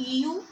EU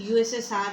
USSR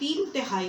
3/3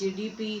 GDP,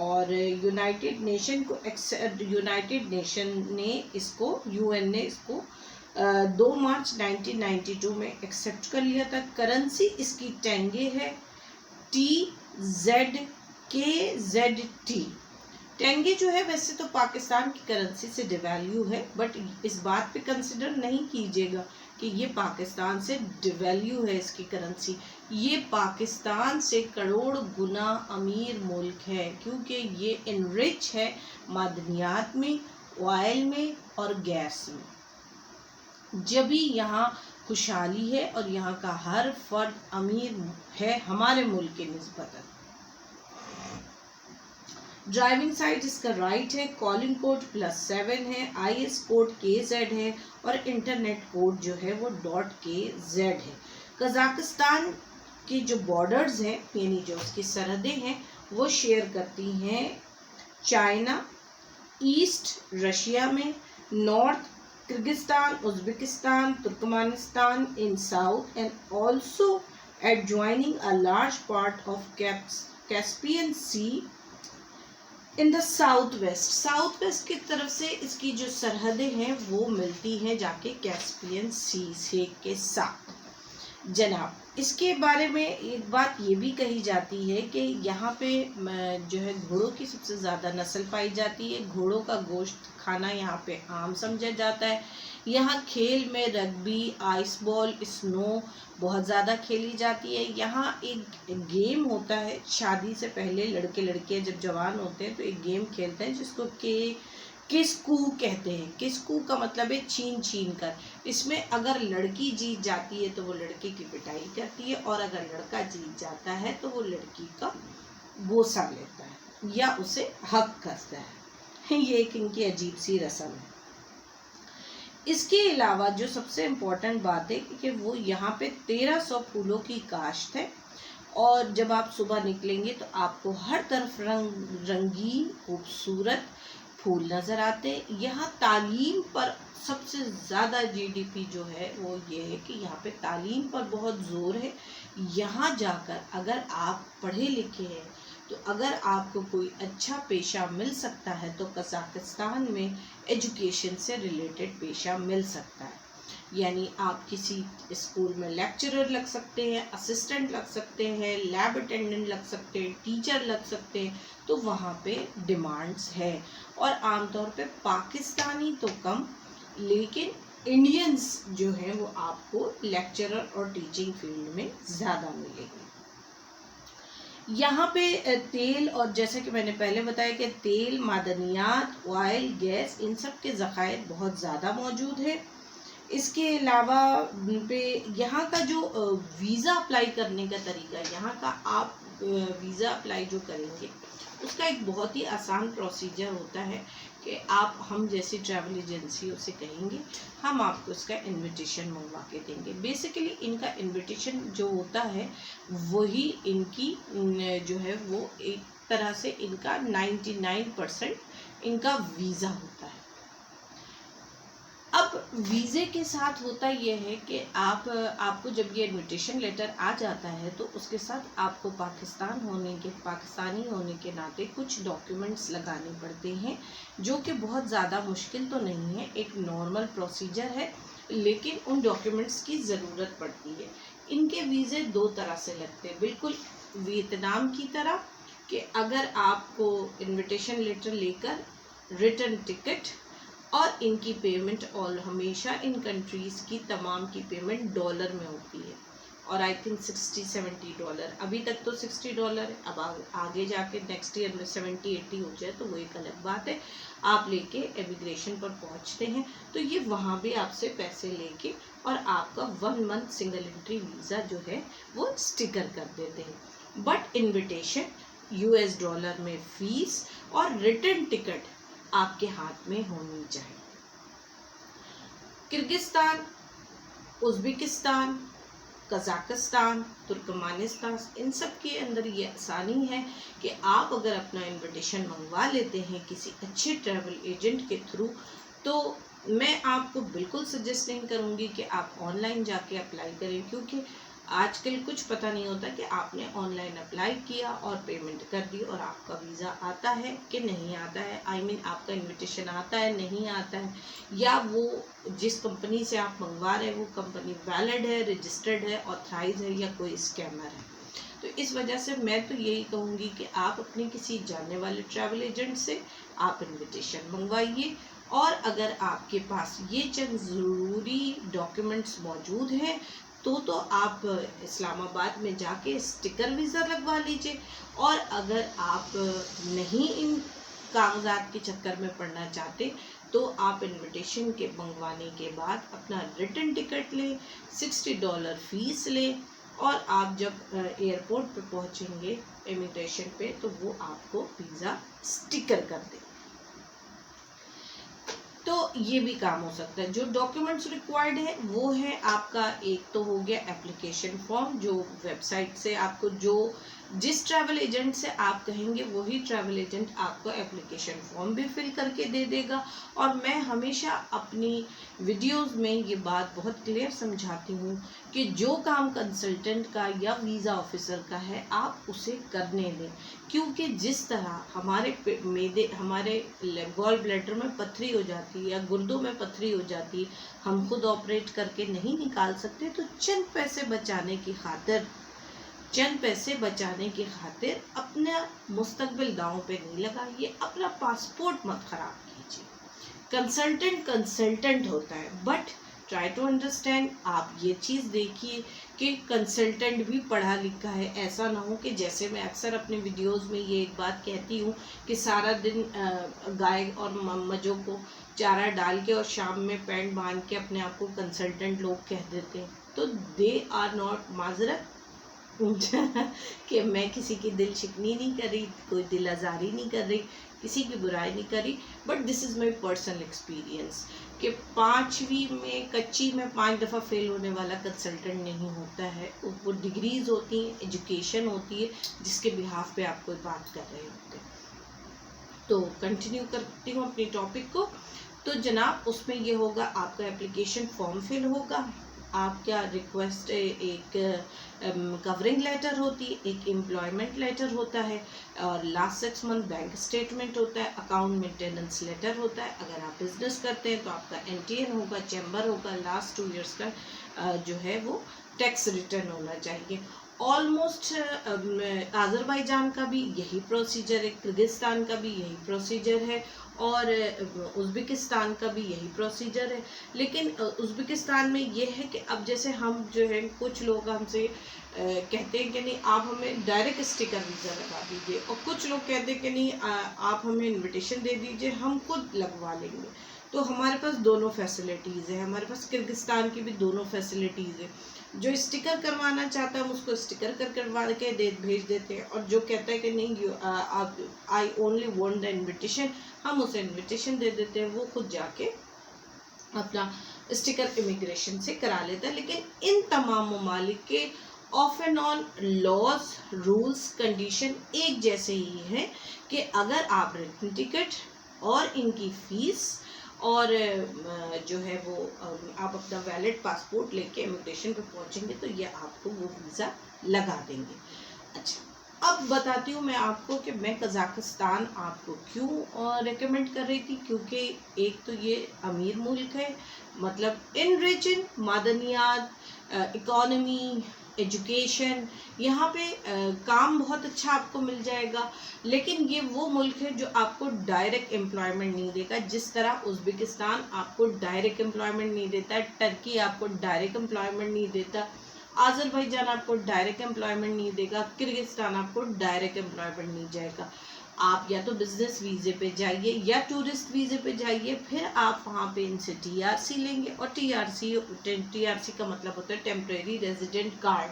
اور United nation نے اس کو UN نے اس کو 2 مارچ 1992 میں ایکسیپٹ کر لیا تھا۔ کرنسی اس کی ٹینگے ہے، TZKZT۔ ٹینگے جو ہے ویسے تو پاکستان کی کرنسی سے ڈیویلیو ہے، بٹ اس بات پہ کنسیڈر نہیں کیجیے گا کہ یہ پاکستان سے ڈیویلیو ہے اس کی کرنسی۔ یہ پاکستان سے کروڑ گنا امیر ملک ہے، کیونکہ یہ انرچ ہے معدنیات میں، آئل میں اور گیس میں۔ جبھی یہاں خوشحالی ہے اور یہاں کا ہر فرد امیر ہے ہمارے ملک کے نسبت۔ ڈرائیونگ سائٹ اس کا رائٹ ہے، کالنگ کوڈ +7 ہے، IS کوڈ KZ ہے اور انٹرنیٹ کوڈ جو ہے وہ .KZ ہے۔ قزاقستان کی جو بارڈرز ہیں یعنی جو اس کی سرحدیں ہیں وہ شیئر کرتی ہیں چائنا، ایسٹ رشیا میں، north Kyrgyzstan, Uzbekistan, Turkmenistan in south and also adjoining a large part of Caspian Sea in the southwest۔ South waste کی طرف سے اس کی جو سرحدیں ہیں وہ ملتی ہیں جا کے کیسپین سی کے ساتھ۔ جناب اس کے بارے میں ایک بات یہ بھی کہی جاتی ہے کہ یہاں پہ جو ہے گھوڑوں کی سب سے زیادہ نسل پائی جاتی ہے، گھوڑوں کا گوشت کھانا یہاں پہ عام سمجھا جاتا ہے۔ یہاں کھیل میں رگبی، آئس بال، اسنو بہت زیادہ کھیلی جاتی ہے۔ یہاں ایک گیم ہوتا ہے، شادی سے پہلے لڑکے لڑکیاں جب جوان ہوتے ہیں تو ایک گیم کھیلتے ہیں جس کو کسکو کہتے ہیں۔ کسکو کا مطلب ہے چھین چھین کر۔ اس میں اگر لڑکی جیت جاتی ہے تو وہ لڑکے کی پٹائی کرتی ہے، اور اگر لڑکا جیت جاتا ہے تو وہ لڑکی کا بوسہ لیتا ہے یا اسے حق کرتا ہے۔ یہ ایک ان کی عجیب سی رسم ہے۔ اس کے علاوہ جو سب سے امپورٹنٹ بات ہے کہ وہ یہاں پہ 1300 پھولوں کی کاشت ہے، اور جب آپ صبح نکلیں گے تو آپ کو ہر طرف رنگین خوبصورت پھول نظر آتے ہیں۔ یہاں تعلیم پر سب سے زیادہ GDP جو ہے وہ یہ ہے کہ یہاں پہ تعلیم پر بہت زور ہے۔ یہاں جا کر اگر آپ پڑھے لکھے ہیں تو اگر آپ کو کوئی اچھا پیشہ مل سکتا ہے تو قزاقستان میں ایجوکیشن سے ریلیٹڈ پیشہ مل سکتا ہے۔ یعنی آپ کسی اسکول میں لیکچرر لگ سکتے ہیں، اسسٹنٹ لگ سکتے ہیں، لیب اٹینڈنٹ لگ سکتے ہیں، ٹیچر لگ سکتے ہیں، تو وہاں پہ ڈیمانڈز ہے۔ اور عام طور پہ پاکستانی تو کم لیکن انڈینز جو ہیں وہ آپ کو لیکچرر اور ٹیچنگ فیلڈ میں زیادہ ملے گی۔ یہاں پہ تیل، اور جیسا کہ میں نے پہلے بتایا کہ تیل، معدنیات، آئل، گیس، ان سب کے ذخائر بہت زیادہ موجود ہے۔ اس کے علاوہ پہ یہاں کا جو ویزا اپلائی کرنے کا طریقہ ہے، یہاں کا آپ ویزا اپلائی جو کریں گے اس کا ایک بہت ہی آسان پروسیجر ہوتا ہے کہ آپ ہم جیسی ٹریول ایجنسیوں سے کہیں گے، ہم آپ کو اس کا انویٹیشن منگوا کے دیں گے۔ بیسیکلی ان کا انویٹیشن جو ہوتا ہے وہی ان کی جو ہے وہ ایک طرح سے ان کا 99% ان کا ویزا ہوتا ہے۔ اب ویزے کے ساتھ ہوتا یہ ہے کہ آپ کو جب یہ انویٹیشن لیٹر آ جاتا ہے تو اس کے ساتھ آپ کو پاکستانی ہونے کے ناطے کچھ ڈاکیومنٹس لگانے پڑتے ہیں، جو کہ بہت زیادہ مشکل تو نہیں ہے، ایک نارمل پروسیجر ہے، لیکن ان ڈاکیومنٹس کی ضرورت پڑتی ہے۔ ان کے ویزے 2 طرح سے لگتے ہیں، بالکل ویتنام کی طرح کہ اگر آپ کو انویٹیشن لیٹر لے کر ریٹرن ٹکٹ، اور ان کی پیمنٹ اور ہمیشہ ان کنٹریز کی تمام کی پیمنٹ ڈالر میں ہوتی ہے، اور آئی تھنک $60-70، ابھی تک تو $60 ہے، اب آگے جا کے نیکسٹ ایئر میں 70-80 ہو جائے تو وہ ایک الگ بات ہے۔ آپ لے کے امیگریشن پر پہنچتے ہیں تو یہ وہاں بھی آپ سے پیسے لے کے اور آپ کا 1 month سنگل انٹری ویزا جو ہے وہ اسٹیکر کر دیتے ہیں۔ بٹ انویٹیشن، $US میں فیس اور ریٹرن ٹکٹ آپ کے ہاتھ میں ہونی چاہیے۔ کرگزستان، ازبکستان، قزاقستان، ترکمانستان، ان سب کے اندر یہ آسانی ہے کہ آپ اگر اپنا انویٹیشن منگوا لیتے ہیں کسی اچھے ٹریول ایجنٹ کے تھرو، تو میں آپ کو بالکل سجیسٹ نہیں کروں گی کہ آپ آن لائن جا کے اپلائی کریں، کیونکہ آج کل کچھ پتہ نہیں ہوتا کہ آپ نے آن لائن اپلائی کیا اور پیمنٹ کر دی اور آپ کا ویزا آتا ہے کہ نہیں آتا ہے، آپ کا انویٹیشن آتا ہے نہیں آتا ہے، یا وہ جس کمپنی سے آپ منگوا رہے ہیں وہ کمپنی ویلڈ ہے، رجسٹرڈ ہے، آتھرائز ہے، یا کوئی اسکیمر ہے۔ تو اس وجہ سے میں تو یہی کہوں گی کہ آپ اپنے کسی جاننے والے ٹریول ایجنٹ سے آپ انویٹیشن منگوائیے، اور اگر آپ کے پاس یہ چند ضروری ڈاکیومنٹس موجود ہیں تو آپ اسلام آباد میں جا کے اسٹیکر ویزا لگوا لیجئے، اور اگر آپ نہیں ان کاغذات کے چکر میں پڑنا چاہتے تو آپ انویٹیشن کے منگوانے کے بعد اپنا ریٹن ٹکٹ لیں، $60 فیس لیں، اور آپ جب ایئرپورٹ پہ پہنچیں گے امیگریشن پہ تو وہ آپ کو ویزا اسٹیکر کر دیں۔ تو یہ بھی کام ہو سکتا ہے۔ جو ڈاکیومنٹس ریکوائرڈ ہے وہ ہے آپ کا، ایک تو ہو گیا اپلیکیشن فارم، جو ویب سائٹ سے آپ کو جس ٹریول ایجنٹ سے آپ کہیں گے وہی ٹریول ایجنٹ آپ کو اپلیکیشن فارم بھی فل کر کے دے دے گا۔ اور میں ہمیشہ اپنی ویڈیوز میں یہ بات بہت کلیئر سمجھاتی ہوں کہ جو کام کنسلٹنٹ کا یا ویزا آفیسر کا ہے آپ اسے کرنے دیں، کیونکہ جس طرح ہمارے گال بلیڈر میں پتھری ہو جاتی ہے یا گردوں میں پتھری ہو جاتی ہے، ہم خود آپریٹ کر کے نہیں نکال سکتے، تو چند پیسے بچانے کی خاطر اپنا مستقبل داؤں پہ نہیں لگائیے، اپنا پاسپورٹ مت خراب کیجیے۔ کنسلٹنٹ ہوتا ہے، بٹ ٹرائی ٹو انڈرسٹینڈ، آپ یہ چیز دیکھیے کہ کنسلٹنٹ بھی پڑھا لکھا ہے، ایسا نہ ہو کہ جیسے میں اکثر اپنی ویڈیوز میں یہ ایک بات کہتی ہوں کہ سارا دن گائے اور مجوں کو چارہ ڈال کے اور شام میں پینٹ باندھ کے اپنے آپ کو کنسلٹنٹ لوگ کہہ دیتے ہیں، تو دے آر ناٹ معذرت کہ میں کسی کی دل شکنی نہیں کر رہی، کوئی دل آزاری نہیں کر رہی، کسی کی برائی نہیں کر رہی، but this is my personal experience کہ 5ویں میں کچی میں 5 دفعہ فیل ہونے والا کنسلٹنٹ نہیں ہوتا ہے، وہ ڈگریز ہوتی ہیں، ایجوکیشن ہوتی ہے جس کے بہاف پہ آپ کوئی بات کر رہے ہوتے ہیں۔ تو کنٹینیو کرتی ہوں اپنی ٹاپک کو۔ تو جناب اس میں یہ ہوگا، آپ کا اپلیکیشن فارم فل ہوگا، آپ کیا ریکویسٹ، ایک کورنگ لیٹر ہوتی ہے، ایک امپلائمنٹ لیٹر ہوتا ہے، اور لاسٹ 6 منتھ بینک اسٹیٹمنٹ ہوتا ہے، اکاؤنٹ مینٹیننس لیٹر ہوتا ہے، اگر آپ بزنس کرتے ہیں تو آپ کا NTN ہوگا، چیمبر ہوگا، لاسٹ 2 ایئرس کا جو ہے وہ ٹیکس ریٹرن ہونا چاہیے۔ آلموسٹ آذربائیجان کا بھی یہی پروسیجر ہے، کرغزستان کا بھی یہی پروسیجر ہے، اور ازبکستان کا بھی یہی پروسیجر ہے۔ لیکن ازبکستان میں یہ ہے کہ اب جیسے ہم جو ہے کچھ لوگ ہم سے کہتے ہیں کہ نہیں آپ ہمیں ڈائریکٹ اسٹیکر ویزا لگا دیجئے، اور کچھ لوگ کہتے ہیں کہ نہیں آپ ہمیں انویٹیشن دے دیجئے، ہم خود لگوا لیں گے۔ تو ہمارے پاس دونوں فیسلٹیز ہیں، ہمارے پاس کرغزستان کی بھی دونوں فیسلٹیز ہیں۔ جو اسٹیکر کروانا چاہتا ہے ہم اس کو اسٹیکر کروا کے بھیج دیتے ہیں، اور جو کہتا ہے کہ نہیں I only want the invitation, ہم اسے انویٹیشن دے دیتے ہیں، وہ خود جا کے اپنا اسٹیکر امیگریشن سے کرا لیتا ہے۔ لیکن ان تمام ممالک کے of and on laws, rules, condition ایک جیسے ہی ہیں کہ اگر آپ ریٹن ٹکٹ اور ان کی فیس اور جو ہے وہ آپ اپنا ویلڈ پاسپورٹ لے کے امیگریشن پہ پہنچیں گے تو یہ آپ کو وہ ویزا لگا دیں گے۔ اچھا، اب بتاتی ہوں میں آپ کو کہ میں قزاقستان آپ کو کیوں ریکمینڈ کر رہی تھی، کیونکہ ایک تو یہ امیر ملک ہے، مطلب انریچ ان معدنیات، اکانومی، ایجوکیشن، یہاں پہ کام بہت اچھا آپ کو مل جائے گا، لیکن یہ وہ ملک ہے جو آپ کو ڈائریکٹ امپلائمنٹ نہیں دے گا، جس طرح ازبکستان آپ کو ڈائریکٹ امپلائمنٹ نہیں دیتا ہے، ٹرکی آپ کو ڈائریکٹ امپلائمنٹ نہیں دیتا، آذربائیجان آپ کو ڈائریکٹ امپلائمنٹ نہیں دے گا، کرغزستان آپ کو ڈائریکٹ امپلائمنٹ نہیں جائے گا۔ آپ یا تو بزنس ویزے پہ جائیے یا ٹورسٹ ویزے پہ جائیے، پھر آپ وہاں پہ ان سے TRC لیں گے، اور TRC کا مطلب ہوتا ہے ٹیمپریری ریزیڈنٹ کارڈ،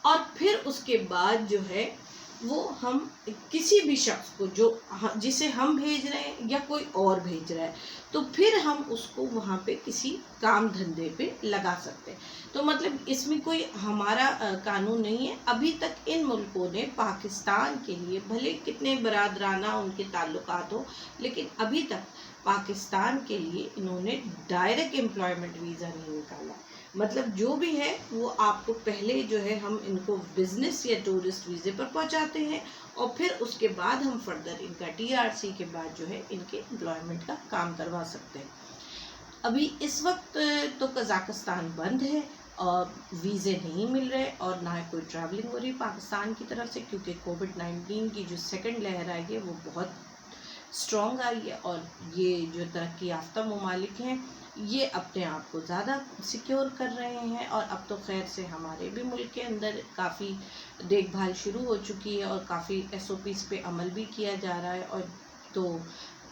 اور پھر اس کے بعد جو ہے وہ ہم کسی بھی شخص کو جسے ہم بھیج رہے ہیں یا کوئی اور بھیج رہا ہے تو پھر ہم اس کو وہاں پہ کسی کام دھندے پہ لگا سکتے ہیں۔ تو مطلب اس میں کوئی ہمارا قانون نہیں ہے۔ ابھی تک ان ملکوں نے پاکستان کے لیے بھلے کتنے برادرانہ ان کے تعلقات ہو، لیکن ابھی تک پاکستان کے لیے انہوں نے ڈائریکٹ امپلائمنٹ ویزا نہیں نکالا۔ مطلب جو بھی ہے وہ آپ کو پہلے جو ہے ہم ان کو بزنس یا ٹورسٹ ویزے پر پہنچاتے ہیں، اور پھر اس کے بعد ہم فردر ان کا TRC کے بعد جو ہے ان کے امپلائمنٹ کا کام کروا سکتے ہیں۔ ابھی اس وقت تو قزاقستان بند ہے اور ویزے نہیں مل رہے اور نہ کوئی ٹریولنگ ہو رہی پاکستان کی طرف سے، کیونکہ کووڈ-19 کی جو سیکنڈ لہر آئی ہے وہ بہت اسٹرانگ آئی ہے، اور یہ جو ترقی یافتہ ممالک ہیں یہ اپنے آپ کو زیادہ سیکیور کر رہے ہیں، اور اب تو خیر سے ہمارے بھی ملک کے اندر کافی دیکھ بھال شروع ہو چکی ہے اور کافی SOPs پہ عمل بھی کیا جا رہا ہے، اور تو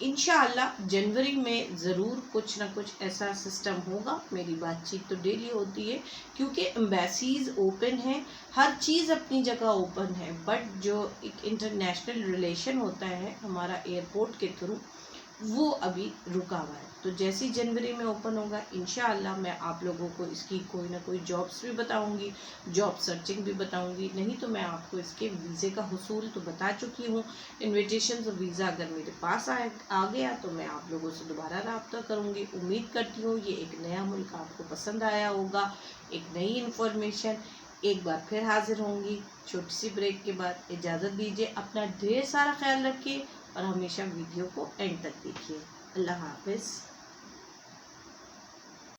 انشاءاللہ جنوری میں ضرور کچھ نہ کچھ ایسا سسٹم ہوگا۔ میری بات چیت تو ڈیلی ہوتی ہے کیونکہ ایمبیسیز اوپن ہیں، ہر چیز اپنی جگہ اوپن ہے، بٹ جو ایک انٹرنیشنل ریلیشن ہوتا ہے ہمارا ایئرپورٹ کے تھرو وہ ابھی رکا ہوا ہے۔ تو جیسی جنوری میں اوپن ہوگا انشاءاللہ میں آپ لوگوں کو اس کی کوئی نہ کوئی جابس بھی بتاؤں گی، جاب سرچنگ بھی بتاؤں گی، نہیں تو میں آپ کو اس کے ویزے کا حصول تو بتا چکی ہوں۔ انویٹیشن اور ویزا اگر میرے پاس آ گیا تو میں آپ لوگوں سے دوبارہ رابطہ کروں گی۔ امید کرتی ہوں یہ ایک نیا ملک آپ کو پسند آیا ہوگا، ایک نئی انفارمیشن۔ ایک بار پھر حاضر ہوں گی چھوٹی سی بریک کے بعد۔ اجازت دیجیے، اپنا ڈھیر سارا خیال رکھیے اور ہمیشہ ویڈیو کو اینڈ تک دیکھیے۔ اللہ حافظ۔